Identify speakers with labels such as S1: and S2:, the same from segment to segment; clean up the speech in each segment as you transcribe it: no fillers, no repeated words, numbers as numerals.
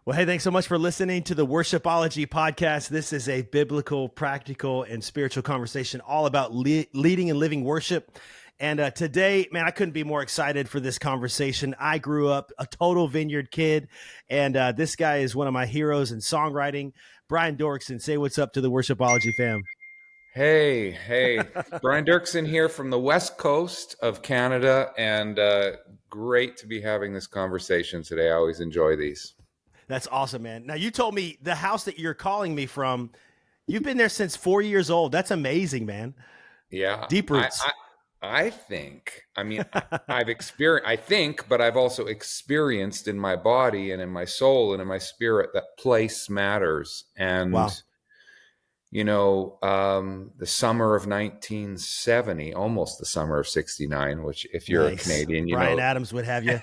S1: Well, hey, thanks so much for listening to the Worshipology podcast. This is a biblical, practical, and spiritual conversation all about leading and living worship. And today, man, I couldn't be more excited for this conversation. I grew up a total Vineyard kid, and this guy is one of my heroes in songwriting. Brian Doerksen, say what's up to the Worshipology fam.
S2: Hey, Brian Doerksen here from the west coast of Canada, and great to be having this conversation today. I always enjoy these.
S1: That's awesome, man. Now, you told me the house that you're calling me from, you've been there since 4 years old. That's amazing, man.
S2: Yeah,
S1: Deep roots.
S2: I think, I've experienced, I think, but I've also experienced in my body and in my soul and in my spirit that place matters. And
S1: Wow.
S2: The summer of 1970, almost the summer of 69, which if you're
S1: Nice.
S2: a Canadian,
S1: Brian Adams would have you.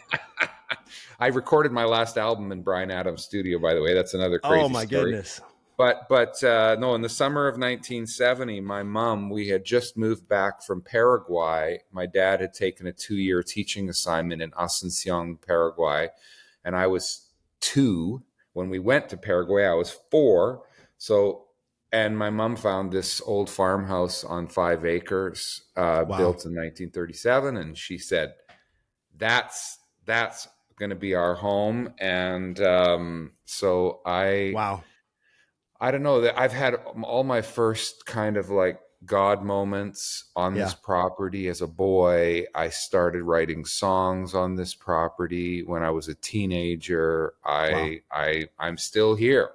S2: I recorded my last album in Brian Adams' studio, by the way. That's another crazy
S1: Oh, my
S2: story.
S1: goodness.
S2: But no, in the summer of 1970, my mom, we had just moved back from Paraguay. My dad had taken a 2-year teaching assignment in Asuncion, Paraguay. And I was 2. When we went to Paraguay, I was 4. And my mom found this old farmhouse on 5 acres, built in 1937. And she said, that's going to be our home. And so
S1: Wow.
S2: I don't know, that I've had all my first kind of like God moments on this property as a boy. I started writing songs on this property when I was a teenager. I'm still here.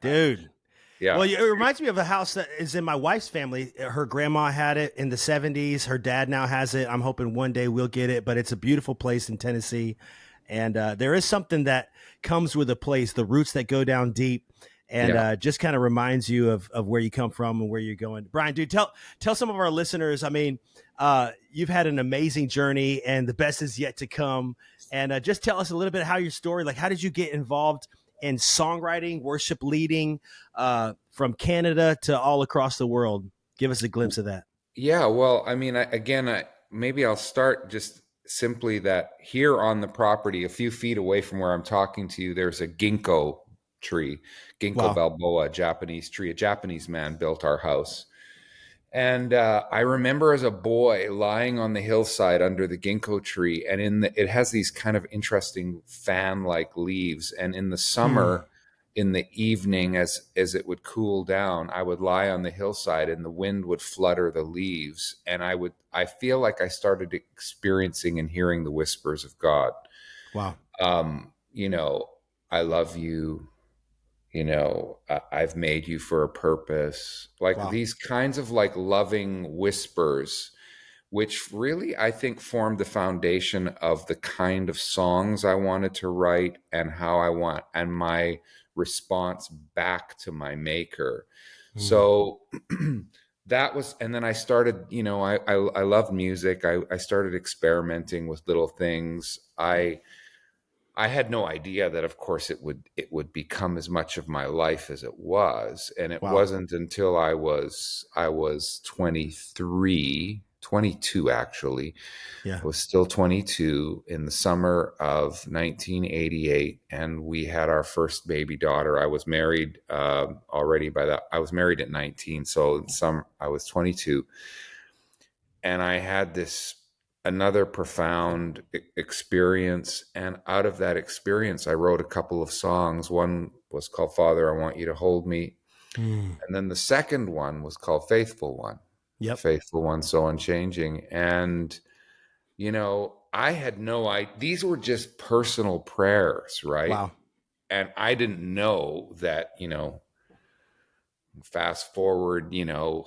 S1: Dude.
S2: Yeah.
S1: Well, it reminds me of a house that is in my wife's family. Her grandma had it in the 70s. Her dad now has it. I'm hoping one day we'll get it, but it's a beautiful place in Tennessee. And there is something that comes with a place, the roots that go down deep, and just kind of reminds you of where you come from and where you're going. Brian, dude, tell some of our listeners, you've had an amazing journey and the best is yet to come. And just tell us a little bit how your story, like how did you get involved in songwriting, worship leading, from Canada to all across the world? Give us a glimpse of that.
S2: Yeah, well, maybe I'll start just simply that here on the property, a few feet away from where I'm talking to you, there's a ginkgo tree, ginkgo balboa, Japanese tree. A Japanese man built our house. And I remember as a boy lying on the hillside under the ginkgo tree, and it has these kind of interesting fan-like leaves. And in the summer, in the evening, as it would cool down, I would lie on the hillside, and the wind would flutter the leaves, and I feel like I started experiencing and hearing the whispers of God.
S1: Wow.
S2: I love you. I've made you for a purpose, like these kinds of like loving whispers, which really I think formed the foundation of the kind of songs I wanted to write and and my response back to my maker. So that was, and then I started, I loved music. I started experimenting with little things. I had no idea that, of course, it would become as much of my life as it was. And it wasn't until I was 22, actually.
S1: Yeah.
S2: I was still 22 in the summer of 1988. And we had our first baby daughter. I was married already I was married at 19. So I was 22. And I had another profound experience. And out of that experience, I wrote a couple of songs. One was called Father, I Want You to Hold Me. And then the second one was called Faithful One.
S1: Yep.
S2: Faithful One, So Unchanging. And, I had no idea. These were just personal prayers, right?
S1: Wow.
S2: And I didn't know that, fast forward,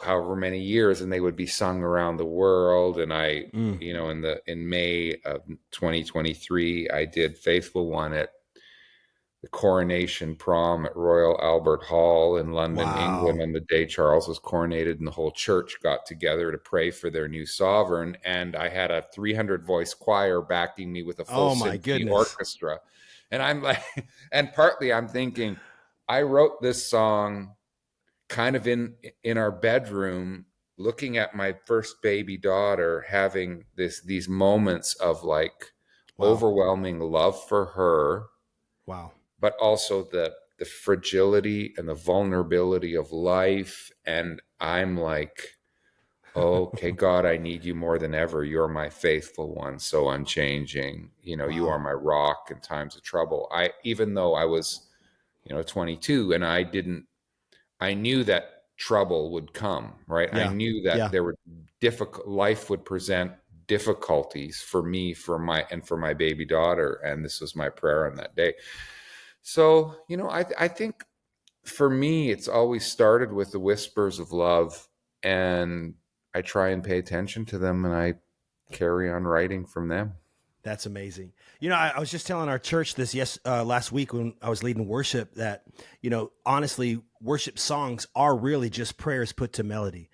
S2: however many years, and they would be sung around the world. And I, in May of 2023, I did Faithful One at the coronation prom at Royal Albert Hall in London, England, on the day Charles was coronated, and the whole church got together to pray for their new sovereign. And I had a 300 voice choir backing me with a full symphony orchestra. And I'm like, and partly I'm thinking, I wrote this song kind of in our bedroom, looking at my first baby daughter, having these moments of like overwhelming love for her.
S1: Wow.
S2: but also the fragility and the vulnerability of life. And I'm like, okay, God, I need you more than ever. You're my faithful one, so unchanging. You are
S1: Wow.
S2: my rock in times of trouble. Even though I was, 22, and I knew that trouble would come, right? I
S1: Yeah.
S2: knew that
S1: Yeah.
S2: there would life would present difficulties for me, for my baby daughter, and this was my prayer on that day. So, I think for me, it's always started with the whispers of love, and I try and pay attention to them, and I carry on writing from them.
S1: That's amazing. I was just telling our church this last week when I was leading worship that, honestly, worship songs are really just prayers put to melody.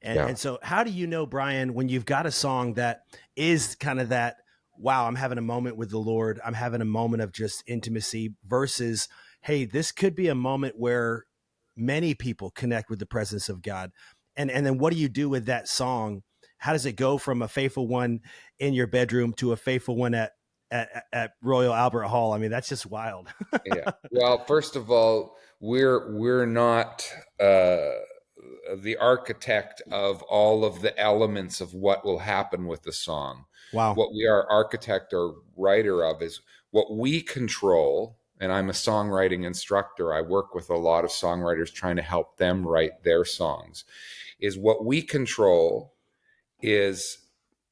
S1: And
S2: Yeah.
S1: and so how do you know, Brian, when you've got a song that is kind of that, wow, I'm having a moment with the Lord, I'm having a moment of just intimacy versus, hey, this could be a moment where many people connect with the presence of God. And then what do you do with that song? How does it go from a faithful one in your bedroom to a faithful one at Royal Albert Hall? I mean, that's just wild.
S2: Yeah. Well, first of all, we're not the architect of all of the elements of what will happen with the song.
S1: Wow.
S2: What we are architect or writer of is what we control. And I'm a songwriting instructor. I work with a lot of songwriters trying to help them write their songs. Is what we control is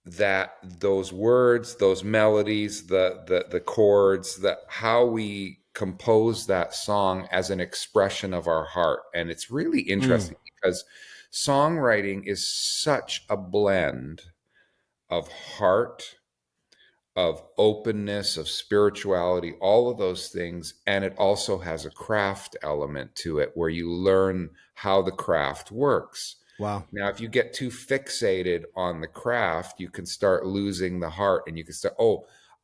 S2: that those words, those melodies, the chords, that how we compose that song as an expression of our heart. And it's really
S1: Mm,
S2: interesting because songwriting is such a blend of heart, of openness, of spirituality, all of those things. And it also has a craft element to it where you learn how the craft works.
S1: wow.
S2: Now, if you get too fixated on the craft, you can start losing the heart, and you can start,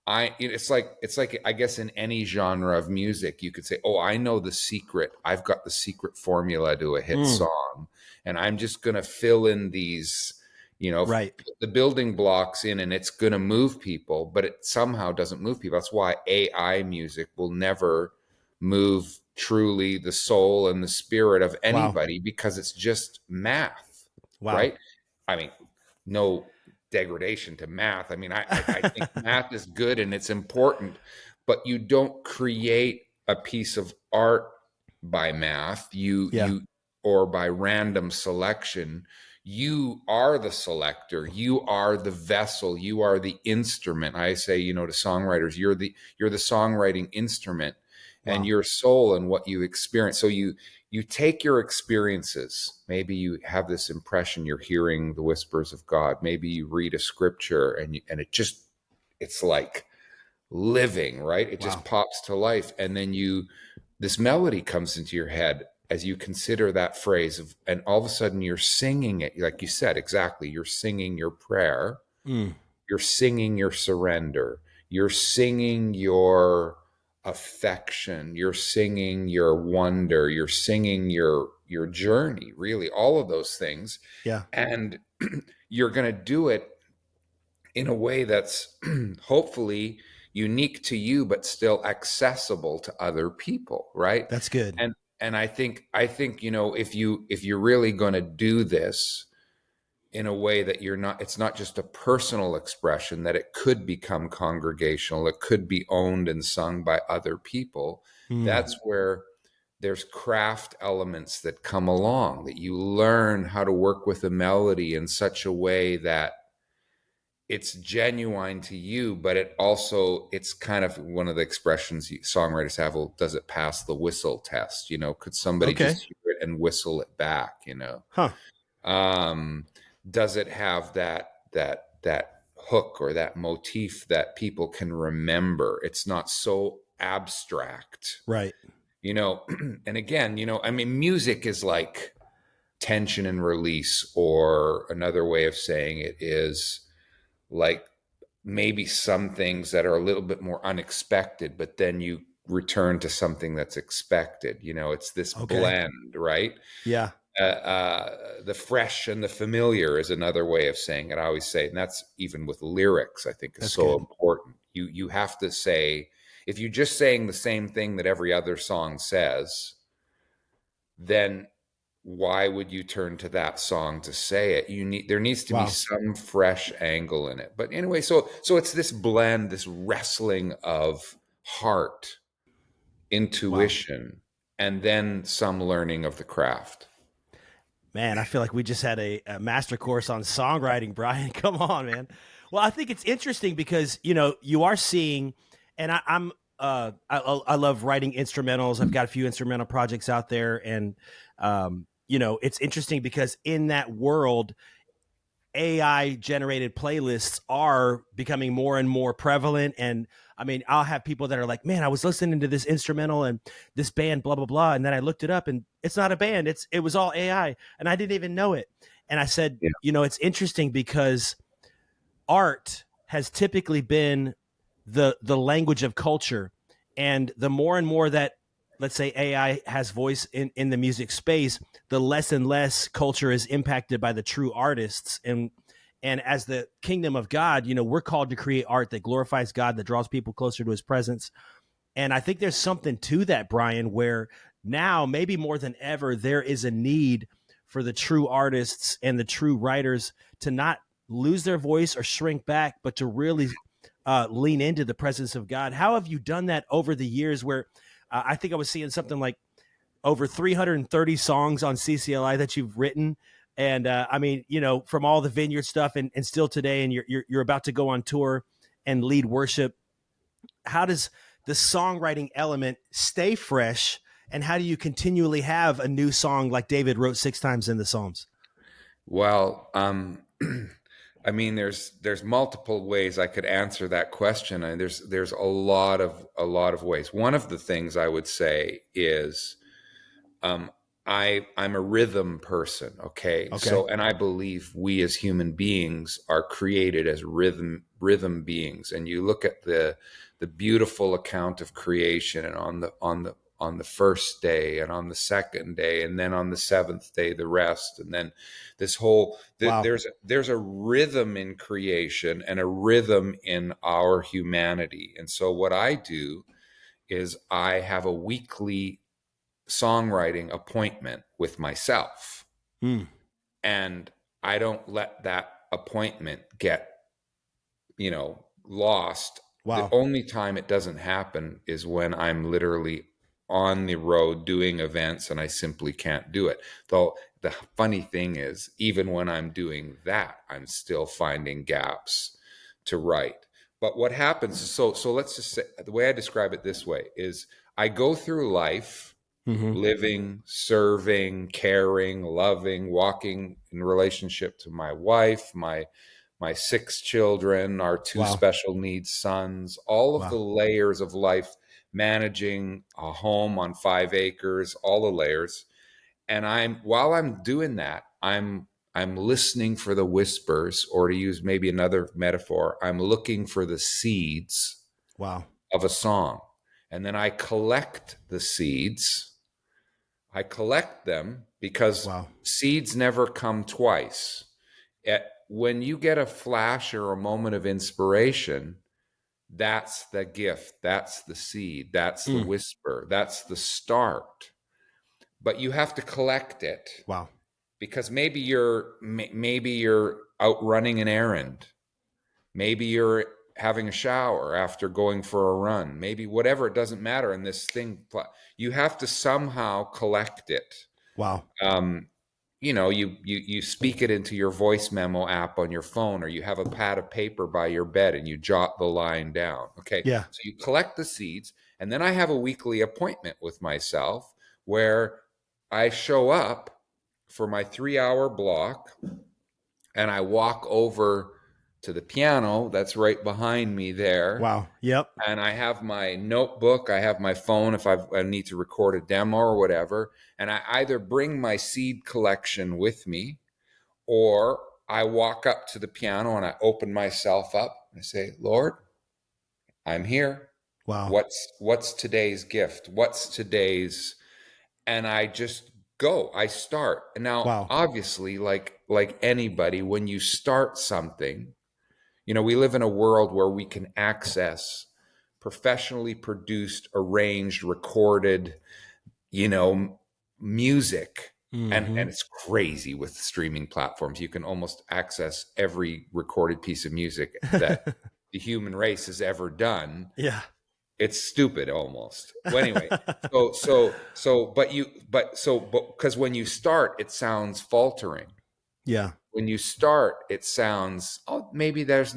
S2: it's like I guess in any genre of music, you could say, oh, I know the secret. I've got the secret formula to a hit
S1: Mm,
S2: song, and I'm just going to fill in these,
S1: right.
S2: put the building blocks in, and it's going to move people, but it somehow doesn't move people. That's why AI music will never move truly the soul and the spirit of
S1: Wow.
S2: anybody because it's just math,
S1: Wow.
S2: right? I mean, no degradation to math. I mean, I think math is good and it's important, but you don't create a piece of art by math.
S1: Yeah.
S2: Or by random selection. You are the selector. You are the vessel. You are the instrument. I say, to songwriters, you're the songwriting instrument, and
S1: Wow.
S2: your soul and what you experience. So you take your experiences. Maybe you have this impression you're hearing the whispers of God. Maybe you read a scripture and it's like living, right? It just
S1: Wow.
S2: pops to life. And then this melody comes into your head as you consider that phrase and all of a sudden you're singing it. Like you said, exactly. You're singing your prayer.
S1: Mm,
S2: You're singing your surrender. You're singing your affection. You're singing your wonder. You're singing your journey, really, all of those things.
S1: yeah.
S2: And you're going to do it in a way that's hopefully unique to you but still accessible to other people, right?
S1: That's good.
S2: And I think if you're really going to do this in a way that it's not just a personal expression, that it could become congregational, it could be owned and sung by other people.
S1: Mm,
S2: That's where there's craft elements that come along, that you learn how to work with a melody in such a way that it's genuine to you, but it's kind of one of the expressions songwriters have. Well, does it pass the whistle test? Could somebody
S1: okay.
S2: just hear it and whistle it back?
S1: Huh.
S2: Um, does it have that hook or that motif that people can remember? It's not so abstract,
S1: Right.
S2: you know. And again, I mean, music is like tension and release, or another way of saying it is like maybe some things that are a little bit more unexpected, but then you return to something that's expected. It's this
S1: Okay.
S2: blend, right?
S1: Yeah.
S2: The fresh and the familiar is another way of saying it. I always say, and that's even with lyrics, I think is
S1: That's
S2: so
S1: good.
S2: important. You have to say, If you just saying the same thing that every other song says, then why would you turn to that song to say it? There needs to be
S1: Wow.
S2: some fresh angle in it. But anyway, so it's this blend, this wrestling of heart,
S1: Wow.
S2: intuition, and then some learning of the craft.
S1: Man, I feel like we just had a master course on songwriting, Brian. Come on, man. Well, I think it's interesting because you are seeing, and I love writing instrumentals. I've got a few instrumental projects out there, and it's interesting because in that world, AI generated playlists are becoming more and more prevalent. And I mean, I'll have people that are like, man, I was listening to this instrumental and this band, blah, blah, blah. And then I looked it up and it's not a band. It was all AI and I didn't even know it. And I said,
S2: Yeah.
S1: it's interesting because art has typically been the language of culture. And the more and more that, let's say, AI has voice in the music space, the less and less culture is impacted by the true artists. And as the kingdom of God, we're called to create art that glorifies God, that draws people closer to his presence. And I think there's something to that, Brian, where now maybe more than ever, there is a need for the true artists and the true writers to not lose their voice or shrink back, but to really lean into the presence of God. How have you done that over the years where I think I was seeing something like over 330 songs on CCLI that you've written. And I mean, from all the vineyard stuff and still today, and you're about to go on tour and lead worship. How does the songwriting element stay fresh? And how do you continually have a new song like David wrote 6 times in the Psalms?
S2: Well, I mean, there's multiple ways I could answer that question, and there's a lot of ways. One of the things I would say is, um, I'm a rhythm person. Okay,
S1: Okay.
S2: so and I believe we as human beings are created as rhythm beings. And you look at the beautiful account of creation, and on the first day and on the second day and then on the seventh day the rest, and then this whole
S1: Wow.
S2: there's a rhythm in creation and a rhythm in our humanity. And so what I do is I have a weekly songwriting appointment with myself,
S1: Mm.
S2: and I don't let that appointment get lost. The
S1: Wow.
S2: only time it doesn't happen is when I'm literally on the road doing events and I simply can't do it. Though the funny thing is, even when I'm doing that, I'm still finding gaps to write. But what happens is, so let's just say, the way I describe it this way is, I go through life
S1: Mm-hmm.
S2: living, serving, caring, loving, walking in relationship to my wife, my 6 children, our 2
S1: Wow.
S2: special needs sons, all of the
S1: Wow.
S2: layers of life, managing a home on 5 acres, all the layers. And while I'm doing that, I'm listening for the whispers, or to use maybe another metaphor, I'm looking for the seeds
S1: Wow.
S2: of a song. And then I collect the seeds. I collect them because
S1: Wow.
S2: seeds never come twice. When you get a flash or a moment of inspiration, that's the gift, that's the seed, that's the
S1: Mm.
S2: whisper, that's the start. But you have to collect it,
S1: Wow.
S2: because maybe you're out running an errand, maybe you're having a shower after going for a run, maybe whatever, it doesn't matter. And this thing, you have to somehow collect it.
S1: Wow.
S2: um, you speak it into your voice memo app on your phone, or you have a pad of paper by your bed and you jot the line down. Okay,
S1: Yeah.
S2: so you collect the seeds, and then I have a weekly appointment with myself where I show up for my 3-hour block, and I walk over to the piano that's right behind me there,
S1: Wow. Yep.
S2: and I have my notebook, I have my phone if I need to record a demo or whatever, and I either bring my seed collection with me, or I walk up to the piano and I open myself up and I say, Lord, I'm here.
S1: Wow.
S2: What's today's gift? What's today's? And I just go. I start. And now,
S1: Wow.
S2: obviously, like anybody, when you start something, we live in a world where we can access professionally produced, arranged, recorded, you know, music. And it's crazy with streaming platforms. You can almost access every recorded piece of music that the human race has ever done.
S1: Yeah.
S2: It's stupid almost. Well, anyway, but because when you start, it sounds faltering.
S1: Yeah.
S2: When you start, it sounds, oh, maybe there's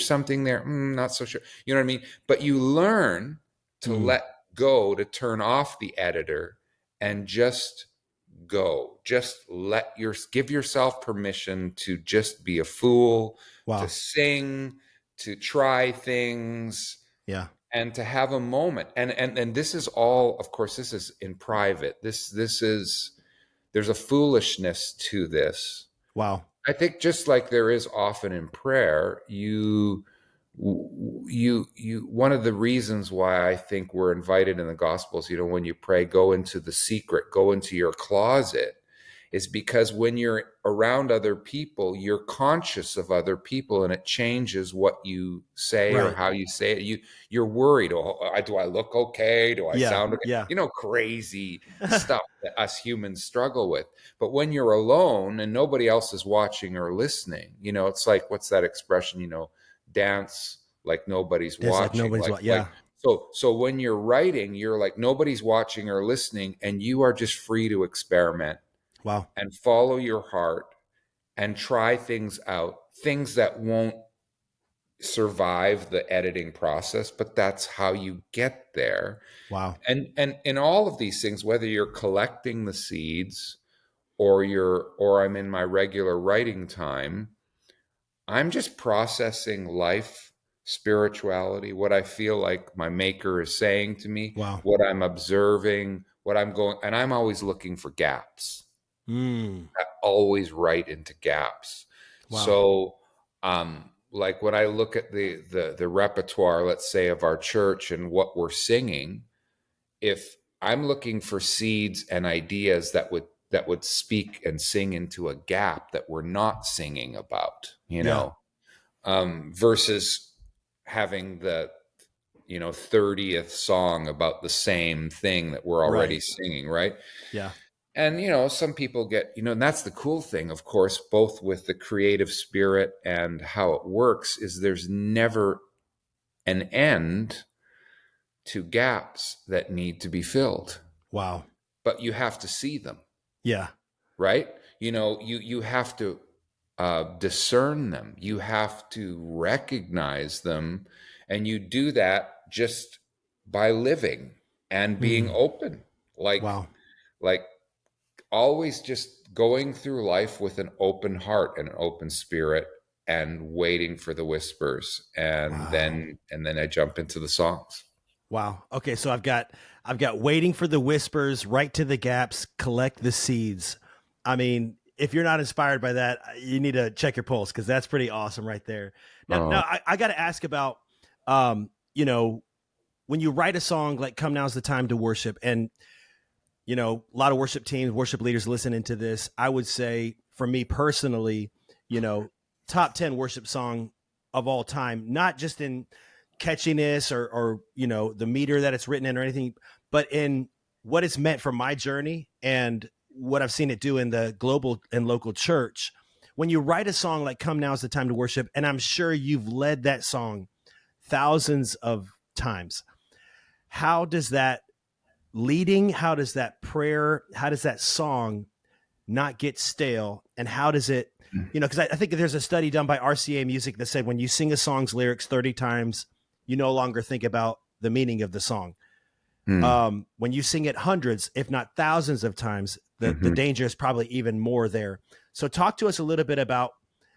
S2: something there. Not so sure. You know what I mean? But you learn to
S1: Mm.
S2: let go, to turn off the editor and just go. Give yourself permission to just be a fool, to
S1: Wow.
S2: sing, to try things,
S1: Yeah.
S2: and to have a moment. And this is all, of course, this is in private. This is, there's a foolishness to this.
S1: Wow.
S2: I think just like there is often in prayer, one of the reasons why I think we're invited in the Gospels, when you pray, go into the secret, go into your closet, is because when you're around other people, you're conscious of other people, and it changes what you say or
S1: Right.
S2: how you say it. You're worried. Oh, do I look okay? Do I
S1: Yeah.
S2: sound okay?
S1: Yeah.
S2: Crazy stuff that us humans struggle with. But when you're alone and nobody else is watching or listening, it's like, what's that expression? Dance like nobody's
S1: It's like
S2: watching.
S1: nobody's
S2: Like
S1: yeah.
S2: so when you're writing, you're like nobody's watching or listening, and you are just free to experiment
S1: Wow.
S2: and follow your heart and try things out, things that won't survive the editing process, but that's how you get there.
S1: Wow.
S2: And in all of these things, whether you're collecting the seeds or I'm in my regular writing time, I'm just processing life, spirituality, what I feel like my maker is saying to me,
S1: Wow.
S2: what I'm observing, and I'm always looking for gaps.
S1: Mm.
S2: I always write into gaps.
S1: Wow.
S2: So, like when I look at the repertoire, let's say, of our church and what we're singing, if I'm looking for seeds and ideas that would speak and sing into a gap that we're not singing about,
S1: Yeah.
S2: versus having the 30th song about the same thing that we're already
S1: Right.
S2: singing, right?
S1: Yeah.
S2: And some people get, and that's the cool thing, of course, both with the creative spirit and how it works, is there's never an end to gaps that need to be filled,
S1: Wow.
S2: but you have to see them,
S1: Yeah.
S2: right? You have to discern them, you have to recognize them, and you do that just by living and being
S1: Mm.
S2: open, like
S1: Wow.
S2: like always just going through life with an open heart and an open spirit, and waiting for the whispers, and
S1: Wow.
S2: then I jump into the songs.
S1: Wow. Okay, so I've got waiting for the whispers, right to the gaps, collect the seeds. I mean, if you're not inspired by that, you need to check your pulse, because that's pretty awesome right there. Now
S2: Oh,
S1: I got to ask about, um, you know, when you write a song like "Come Now's the Time to Worship," and a lot of worship teams, worship leaders listening to this, I would say, for me personally, top 10 worship song of all time, not just in catchiness or the meter that it's written in or anything, but in what it's meant for my journey and what I've seen it do in the global and local church. When you write a song like "Come Now is the Time to Worship," and I'm sure you've led that song thousands of times, how does that how does that prayer, how does that song not get stale? And how does it, because I think there's a study done by RCA Music that said when you sing a song's lyrics 30 times, you no longer think about the meaning of the song.
S2: hmm.
S1: When you sing it hundreds, if not thousands of times, the
S2: Hmm.
S1: danger is probably even more there. So talk to us a little bit about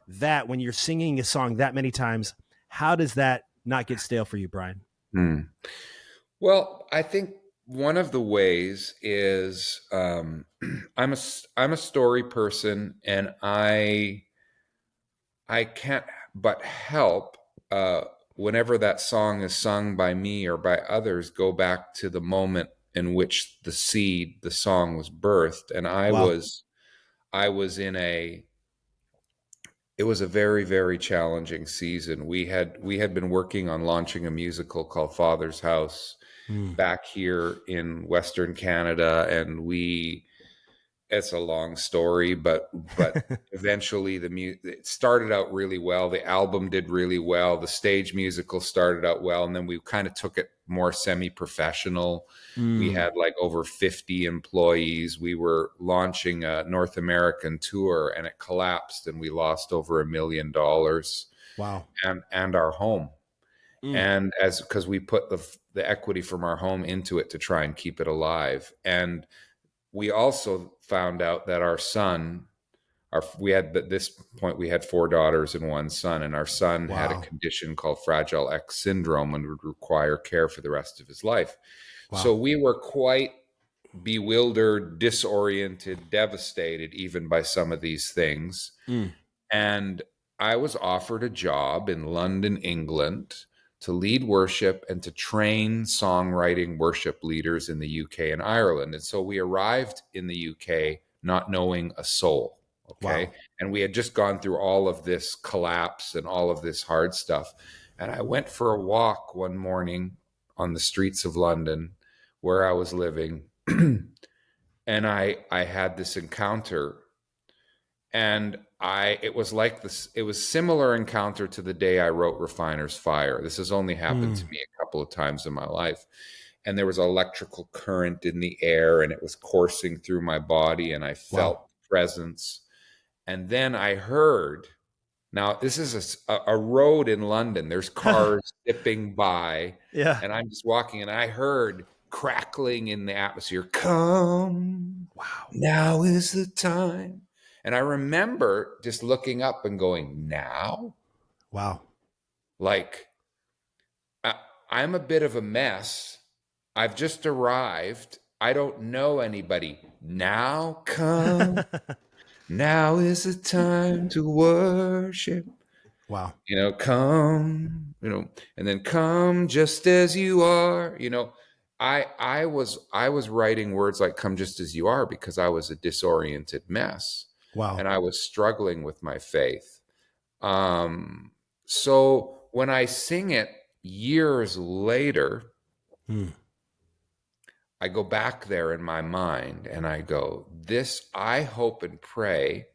S1: that. When you're singing a song that many times, how does that not get stale for you, Brian?
S2: Hmm. Well, I think one of the ways is, I'm a story person, and I can't but help, whenever that song is sung by me or by others, go back to the moment in which the song was birthed. And
S1: Wow.
S2: I was in It was a very, very challenging season. We had been working on launching a musical called Father's House
S1: Mm.
S2: back here in Western Canada, and it's a long story, but eventually it started out really well. The album did really well. The stage musical started out well, and then we kind of took it more semi-professional. We
S1: Mm.
S2: had like over 50 employees. We were launching a North American tour, and it collapsed, and we lost over $1 million
S1: Wow.
S2: and our home.
S1: Mm.
S2: And as because we put the equity from our home into it to try and keep it alive. And we also found out that our son, we had at this point we had 4 daughters and 1 son, and our son had a
S1: Wow.
S2: condition called Fragile X syndrome and would require care for the rest of his life.
S1: Wow.
S2: So we were quite bewildered, disoriented, devastated even by some of these things.
S1: Mm.
S2: And I was offered a job in London, England, to lead worship and to train songwriting worship leaders in the UK and Ireland. And so we arrived in the UK not knowing a soul. Okay.
S1: Wow.
S2: And we had just gone through all of this collapse and all of this hard stuff. And I went for a walk one morning on the streets of London where I was living. And I had this encounter, and it was like this, it was similar encounter to the day I wrote Refiner's Fire. This has only happened to
S1: Mm.
S2: me a couple of times in my life. And there was electrical current in the air, and it was coursing through my body, and I
S1: Wow.
S2: felt presence. And then I heard, now this is a road in London, there's cars zipping by,
S1: Yeah.
S2: and I'm just walking, and I heard crackling in the atmosphere, come,
S1: Wow.
S2: now is the time. And I remember just looking up and going, now?
S1: Wow.
S2: Like, I, I'm a bit of a mess. I've just arrived. I don't know anybody. Now come. Now is the time to worship.
S1: Wow.
S2: Come, and then come just as you are. I was writing words like come just as you are because I was a disoriented mess,
S1: Wow.
S2: and I was struggling with my faith. So when I sing it years later,
S1: Mm.
S2: I go back there in my mind and I go, this, I hope and pray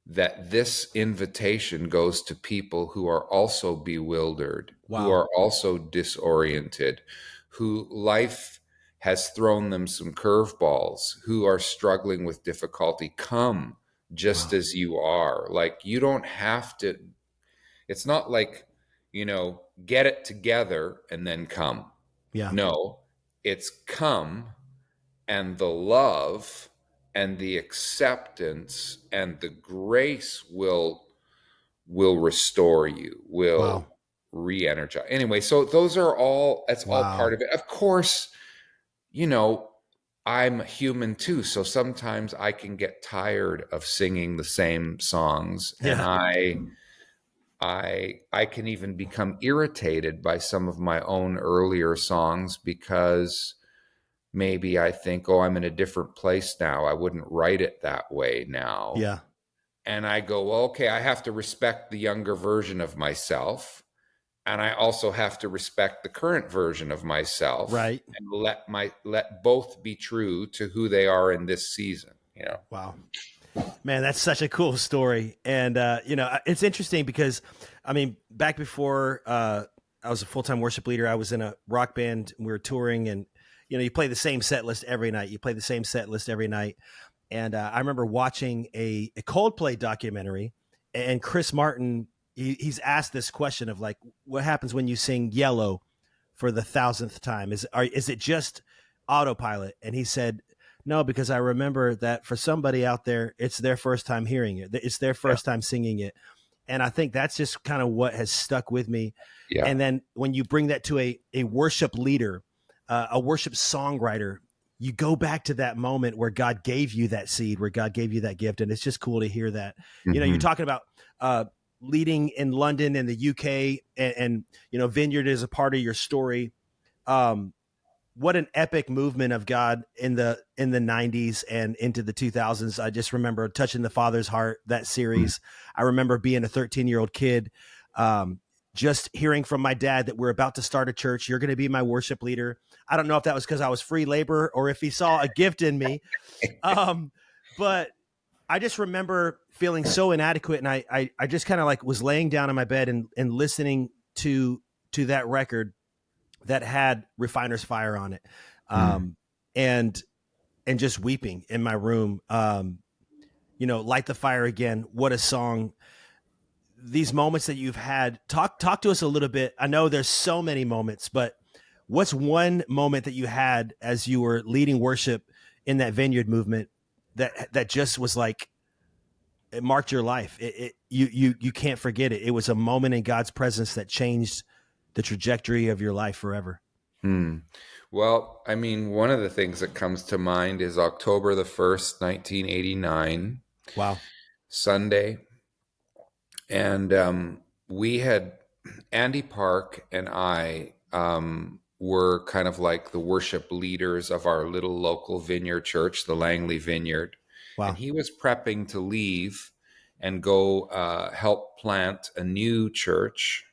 S2: that this invitation goes to people who are also bewildered, who
S1: Wow.
S2: are also disoriented, who life has thrown them some curveballs, who are struggling with difficulty. Come just
S1: Wow.
S2: as you are. Like, you don't have to, it's not like, get it together and then come.
S1: Yeah.
S2: No, it's come, and the love and the acceptance and the grace will restore you, will
S1: Wow.
S2: re-energize. Anyway, so that's all part
S1: Wow.
S2: of it. Of course, you know, I'm human too, so sometimes I can get tired of singing the same songs, and
S1: Yeah.
S2: I can even become irritated by some of my own earlier songs because maybe I think, oh, I'm in a different place now. I wouldn't write it that way now.
S1: Yeah.
S2: And I go, well, okay, I have to respect the younger version of myself. And I also have to respect the current version of myself
S1: Right.
S2: and let both be true to who they are in this season.
S1: Wow. Man, that's such a cool story. And, it's interesting because, I mean, back before I was a full-time worship leader, I was in a rock band. We were touring, and, you play the same set list every night. You play the same set list every night. And I remember watching a Coldplay documentary, and Chris Martin, he's asked this question of like, what happens when you sing Yellow for the 1,000th time? Is it just autopilot? And he said, no, because I remember that for somebody out there, it's their first time hearing it. It's their
S2: Yeah.
S1: first time singing it. And I think that's just kind of what has stuck with me.
S2: Yeah.
S1: And then when you bring that to a worship leader, a worship songwriter, you go back to that moment where God gave you that seed, where God gave you that gift. And it's just cool to hear that. You're talking about leading in London and the UK, and Vineyard is a part of your story. what an epic movement of God in the 90s and into the 2000s. I just remember Touching the Father's Heart, that series. I remember being a 13-year-old kid, um, just hearing from my dad that we're about to start a church. You're going to be my worship leader. I don't know if that was because I was free labor or if he saw a gift in me. But I just remember feeling so inadequate, and I just kind of like was laying down in my bed and listening to that record that had Refiner's Fire on it,
S2: Mm.
S1: um, and and just weeping in my room. Light the fire again. What a song! These moments that you've had. Talk to us a little bit. I know there's so many moments, but what's one moment that you had as you were leading worship in that Vineyard movement that just was like, it marked your life? You can't forget it. It was a moment in God's presence that changed the trajectory of your life forever.
S2: Hmm. Well, I mean, one of the things that comes to mind is October the 1st, 1989,
S1: Wow.
S2: Sunday. And we had Andy Park and I were kind of like the worship leaders of our little local vineyard church, the Langley Vineyard. And
S1: Wow.
S2: he was prepping to leave and go help plant a new church.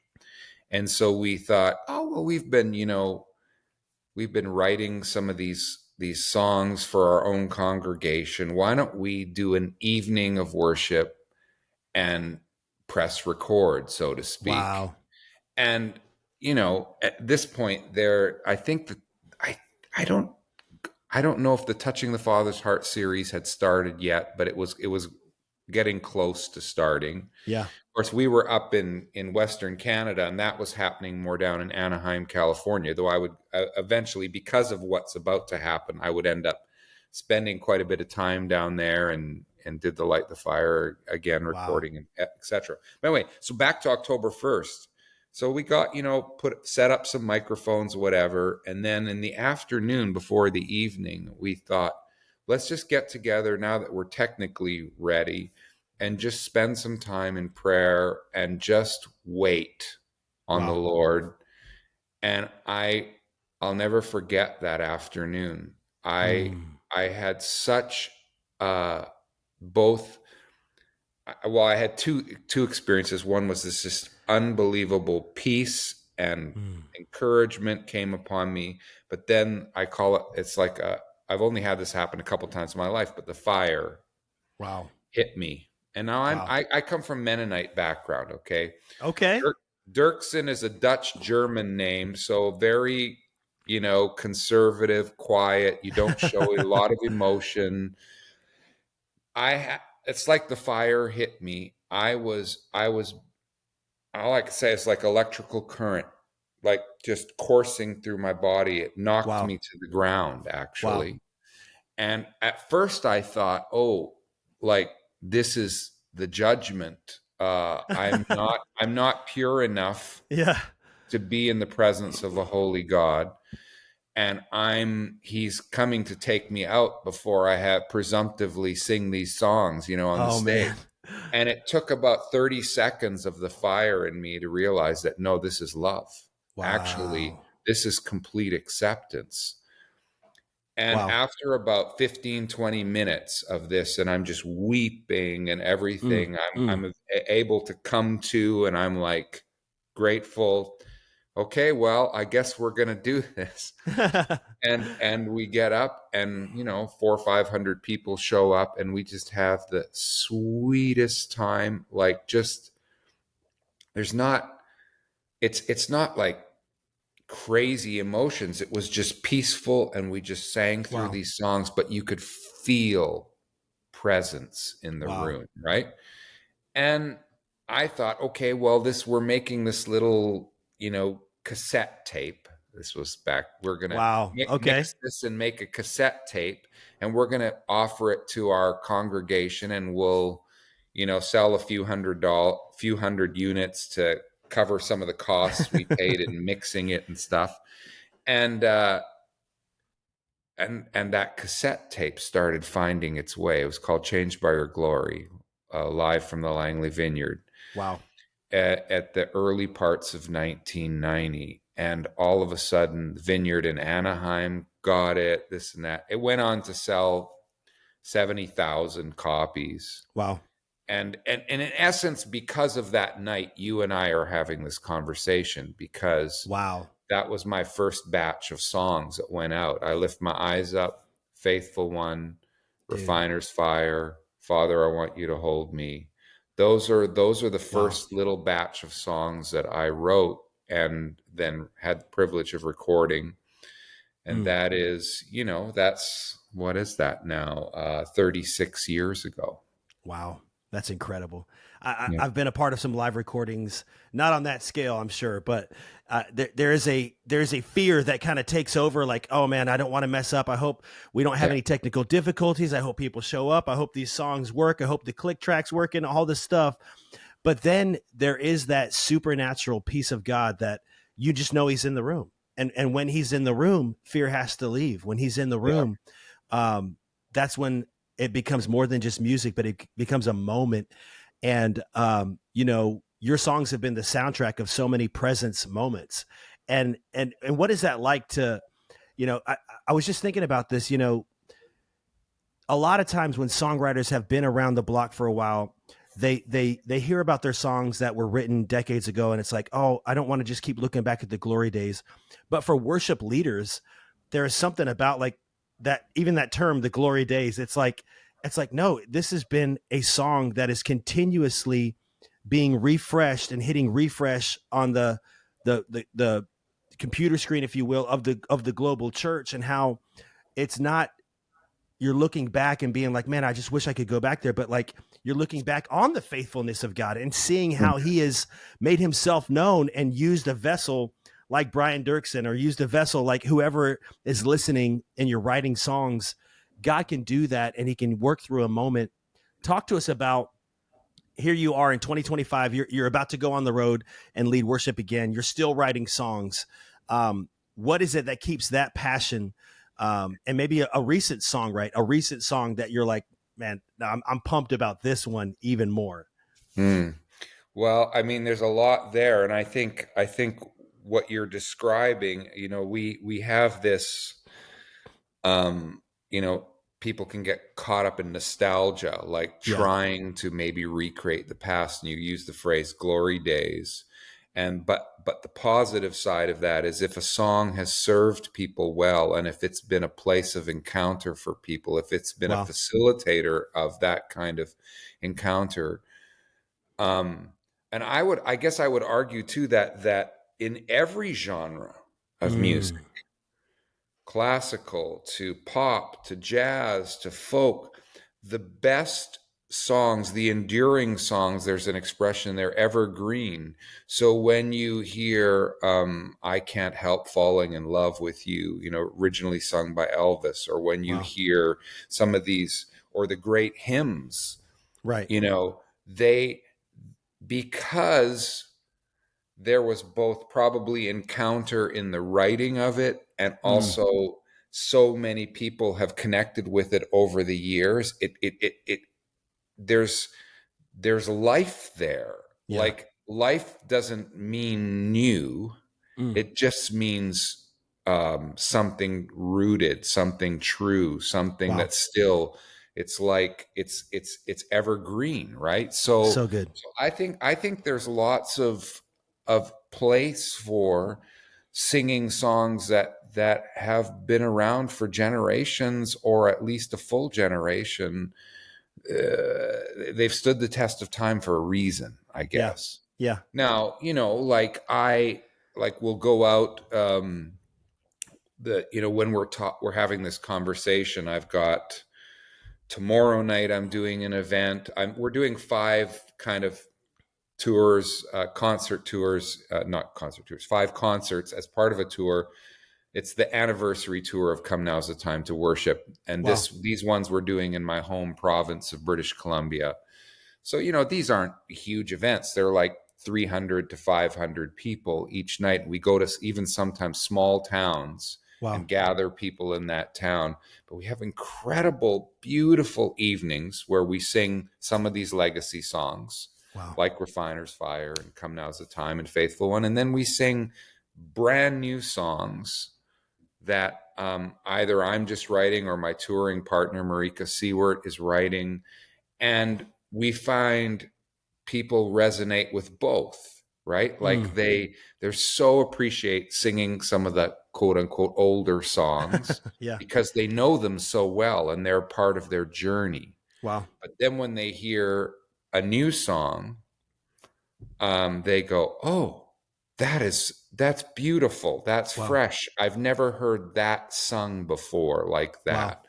S2: And so we thought, oh, well, we've been writing some of these songs for our own congregation. Why don't we do an evening of worship and press record, so to speak?
S1: Wow.
S2: And at this point, there, I think that I I don't I don't know if the Touching the Father's Heart series had started yet, but it was getting close to starting.
S1: Yeah.
S2: Of course, we were up in Western Canada, and that was happening more down in Anaheim, California. Though I would eventually, because of what's about to happen, I would end up spending quite a bit of time down there and did the Light the Fire again,
S1: Wow.
S2: recording and etc. But anyway, so back to October 1st. So we got, set up some microphones, whatever, and then in the afternoon before the evening, we thought, let's just get together now that we're technically ready and just spend some time in prayer and just wait on the
S1: Wow.
S2: Lord. And I'll never forget that afternoon. I
S1: Mm.
S2: I had such both well, I had two experiences. One was this just unbelievable peace and
S1: Mm.
S2: encouragement came upon me, but then it's like I've only had this happen a couple times in my life, but the fire
S1: Wow.
S2: hit me. And now
S1: Wow.
S2: I come from Mennonite background, okay?
S1: Okay.
S2: Dirk, Doerksen is a Dutch German name, so very, conservative, quiet. You don't show a lot of emotion. It's like the fire hit me. I was all I can say is like electrical current, like just coursing through my body. It knocked
S1: Wow.
S2: me to the ground,
S1: Wow.
S2: actually. And at first I thought, oh, like this is the judgment. I'm not pure enough
S1: Yeah.
S2: to be in the presence of a holy God. And he's coming to take me out before I have presumptively sing these songs, on the
S1: Oh
S2: stage.
S1: man.
S2: And it took about 30 seconds of the fire in me to realize that no, this is love. Actually,
S1: Wow.
S2: this is complete acceptance. And
S1: Wow.
S2: after about 15, 20 minutes of this, and I'm just weeping and
S1: Mm.
S2: everything,
S1: Mm.
S2: I'm able to come to, and I'm like grateful. Okay, well, I guess we're gonna do this. And we get up, and 400 or 500 people show up, and we just have the sweetest time. Like, just there's not it's not like crazy emotions. It was just peaceful, and we just sang through
S1: Wow.
S2: these songs, but you could feel presence in the
S1: Wow.
S2: room, right? And I thought, okay, well, we're making this little, cassette tape. This was back, we're going to
S1: Wow. Okay.
S2: mix this and make a cassette tape, and we're going to offer it to our congregation, and we'll, sell a few hundred units to cover some of the costs we paid in mixing it and stuff. And, and that cassette tape started finding its way. It was called Changed by Your Glory, live from the Langley Vineyard
S1: Wow.
S2: at the early parts of 1990. and all of a sudden Vineyard in Anaheim got it, this and that. It went on to sell 70,000 copies.
S1: Wow.
S2: And in essence, because of that night, you and I are having this conversation, because
S1: Wow.
S2: that was my first batch of songs that went out. I Lift My Eyes Up, Faithful One,
S1: Dude.
S2: Refiner's Fire, Father, I Want You to Hold Me. Those are the
S1: Wow.
S2: first little batch of songs that I wrote and then had the privilege of recording. And
S1: Mm.
S2: that is, that's, what is that now? 36 years ago.
S1: Wow, that's incredible.
S2: Yeah.
S1: I've been a part of some live recordings, not on that scale, I'm sure, but there is a fear that kind of takes over. Like, oh man, I don't want to mess up. I hope we don't have
S2: Yeah.
S1: any technical difficulties. I hope people show up. I hope these songs work. I hope the click tracks work and all this stuff. But then there is that supernatural peace of God that you just know He's in the room, and when He's in the room, fear has to leave. When He's in the
S2: Yeah.
S1: room, that's when it becomes more than just music, but it becomes a moment. And your songs have been the soundtrack of so many presence moments. And what is that like to, I was just thinking about this. A lot of times when songwriters have been around the block for a while, they hear about their songs that were written decades ago, and it's like, oh, I don't want to just keep looking back at the glory days. But for worship leaders, there is something about like that, even that term, the glory days. It's like no, this has been a song that is continuously being refreshed and hitting refresh on the computer screen, if you will, of the global church, and how it's not, you're looking back and being like, man, I just wish I could go back there. But like, you're looking back on the faithfulness of God and seeing how He has made Himself known and used a vessel like Brian Doerksen, or used a vessel like whoever is listening and you're writing songs. God can do that, and He can work through a moment. Talk to us about, here you are in 2025, you're about to go on the road and lead worship again. You're still writing songs. What is it that keeps that passion? And maybe a recent song, right? A recent song that you're like, man, I'm pumped about this one even more.
S2: Hmm. Well, I mean, there's a lot there, and I think what you're describing, we have this, um, you know, people can get caught up in nostalgia, like
S1: Yeah.
S2: trying to maybe recreate the past, and you use the phrase glory days. And but the positive side of that is, if a song has served people well, and if it's been a place of encounter for people, if it's been a
S1: Wow.
S2: facilitator of that kind of encounter, um, and I guess I would argue too that in every genre of music,
S1: Mm.
S2: classical to pop to jazz to folk, the best songs, the enduring songs, there's an expression, they're evergreen. So when you hear I Can't Help Falling in Love with You, originally sung by Elvis, or when you
S1: Wow.
S2: hear some of these, or the great hymns,
S1: Right.
S2: they, because there was both probably encounter in the writing of it, and
S1: Mm.
S2: also so many people have connected with it over the years, it there's life there.
S1: Yeah.
S2: Like, life doesn't mean new,
S1: Mm.
S2: it just means something rooted, something true, something
S1: Wow.
S2: that's still, it's like it's evergreen, right? So
S1: So good.
S2: I think there's lots of place for singing songs that have been around for generations, or at least a full generation. They've stood the test of time for a reason, I
S1: Yeah.
S2: guess.
S1: Yeah.
S2: Now, we'll go out, when we're having this conversation, I've got tomorrow night, I'm doing an event. We're doing 5 kind of tours, concert tours, not concert tours, 5 concerts as part of a tour. It's the anniversary tour of Come Now's the Time to Worship. And
S1: Wow.
S2: these ones we're doing in my home province of British Columbia. So, these aren't huge events. They're like 300 to 500 people each night. We go to even sometimes small towns
S1: Wow.
S2: and gather people in that town. But we have incredible, beautiful evenings where we sing some of these legacy songs,
S1: Wow.
S2: like Refiner's Fire and Come Now's the Time and Faithful One. And then we sing brand new songs that either I'm just writing or my touring partner, Marika Seward, is writing. And we find people resonate with both, right? Like they're so appreciate singing some of the quote unquote older songs
S1: Yeah.
S2: because they know them so well and they're part of their journey.
S1: Wow.
S2: But then when they hear a new song, they go, "Oh, that's beautiful. That's
S1: Wow.
S2: fresh. I've never heard that sung before like
S1: Wow.
S2: that."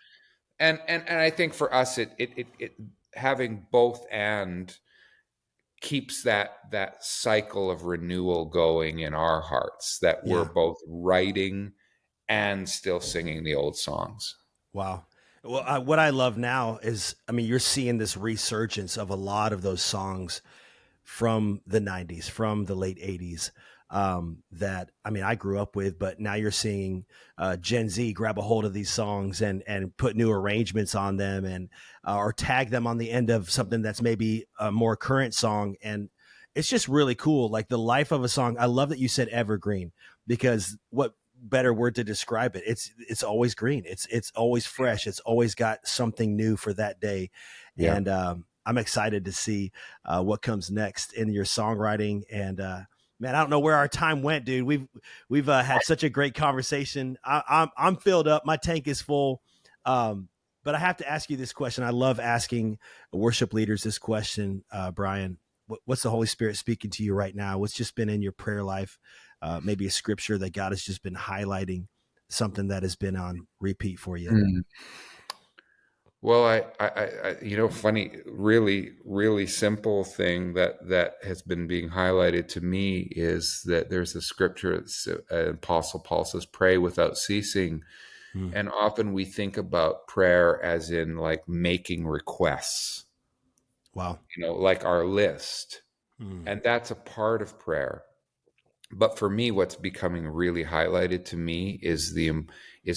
S2: And I think for us, it having both and keeps that cycle of renewal going in our hearts, that we're
S1: Yeah.
S2: both writing and still singing the old songs.
S1: Wow. Well, what I love now is, I mean, you're seeing this resurgence of a lot of those songs from the 90s, from the late 80s, that, I mean, I grew up with, but now you're seeing Gen Z grab a hold of these songs and put new arrangements on them, and or tag them on the end of something that's maybe a more current song. And it's just really cool. Like the life of a song. I love that you said evergreen, because what better word to describe it? It's always green. It's always fresh. It's always got something new for that day.
S2: Yeah.
S1: And I'm excited to see what comes next in your songwriting. And man, I don't know where our time went, dude. We've had such a great conversation. I'm filled up. My tank is full. But I have to ask you this question. I love asking worship leaders this question, Brian. What's the Holy Spirit speaking to you right now? What's just been in your prayer life? Maybe a scripture that God has just been highlighting, something that has been on repeat for you.
S2: Mm. Well, funny, really, really simple thing that has been being highlighted to me is that there's a scripture, Apostle Paul says, "Pray without ceasing."
S1: Mm.
S2: And often we think about prayer as in like making requests,
S1: Wow.
S2: like our list.
S1: Mm.
S2: And that's a part of prayer. But for me, what's becoming really highlighted to me is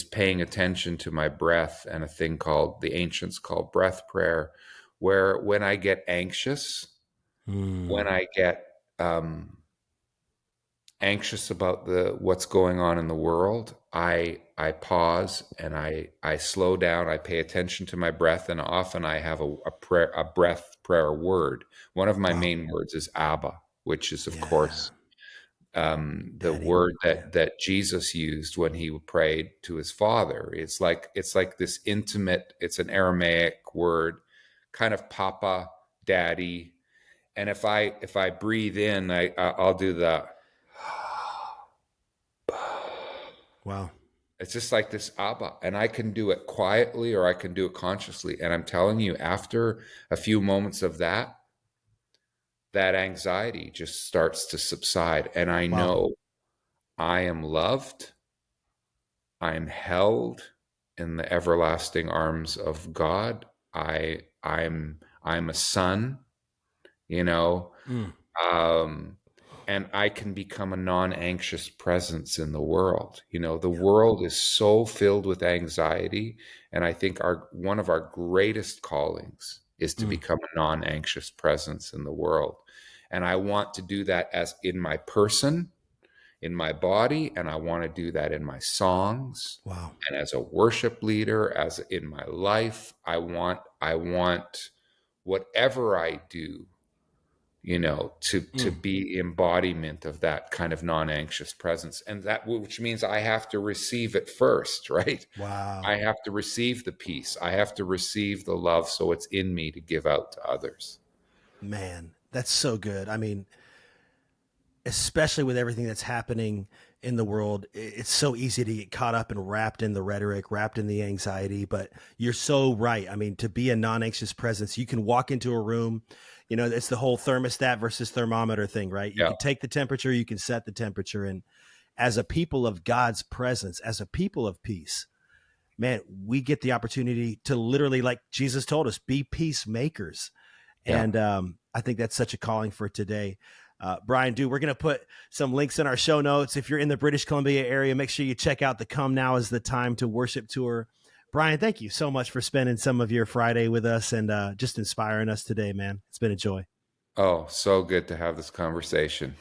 S2: paying attention to my breath, and a thing called the ancients call breath prayer, where when I get anxious, when I get anxious about the what's going on in the world, I pause and I slow down. I pay attention to my breath, and often I have a breath prayer word. One of my
S1: Wow.
S2: main words is Abba, which is of
S1: Yeah.
S2: course the
S1: Daddy.
S2: word
S1: Yeah.
S2: that Jesus used when he prayed to his Father. It's like this intimate. It's an Aramaic word, kind of Papa, Daddy. And if I breathe in, I'll do the.
S1: Wow.
S2: It's just like this Abba, and I can do it quietly or I can do it consciously. And I'm telling you, after a few moments of that anxiety just starts to subside, and I
S1: Wow.
S2: know I am loved. I am held in the everlasting arms of God. I'm a son, you know,
S1: Mm.
S2: um, and I can become a non-anxious presence in the world. The
S1: Yeah.
S2: world is so filled with anxiety, and I think our one of our greatest callings is to
S1: Mm.
S2: become a non-anxious presence in the world. And I want to do that as in my person, in my body, and I want to do that in my songs,
S1: Wow.
S2: and as a worship leader, as in my life. I want whatever I do, to
S1: Mm.
S2: be embodiment of that kind of non-anxious presence, and that which means I have to receive it first, right?
S1: Wow.
S2: I have to receive the peace. I have to receive the love so it's in me to give out to others.
S1: Man, that's so good. I mean, especially with everything that's happening in the world, it's so easy to get caught up and wrapped in the rhetoric, wrapped in the anxiety. But you're so right. I mean, to be a non-anxious presence, you can walk into a room, it's the whole thermostat versus thermometer thing, right? You
S2: Yeah,
S1: can take the temperature, you can set the temperature. And as a people of God's presence, as a people of peace, man, we get the opportunity to literally, like Jesus told us, be peacemakers.
S2: yeah.
S1: And I think that's such a calling for today. Brian, dude, we're going to put some links in our show notes. If you're in the British Columbia area, make sure you check out the Come Now is the Time to Worship tour. Brian, thank you so much for spending some of your Friday with us and just inspiring us today, man. It's been a joy.
S2: Oh, so good to have this conversation.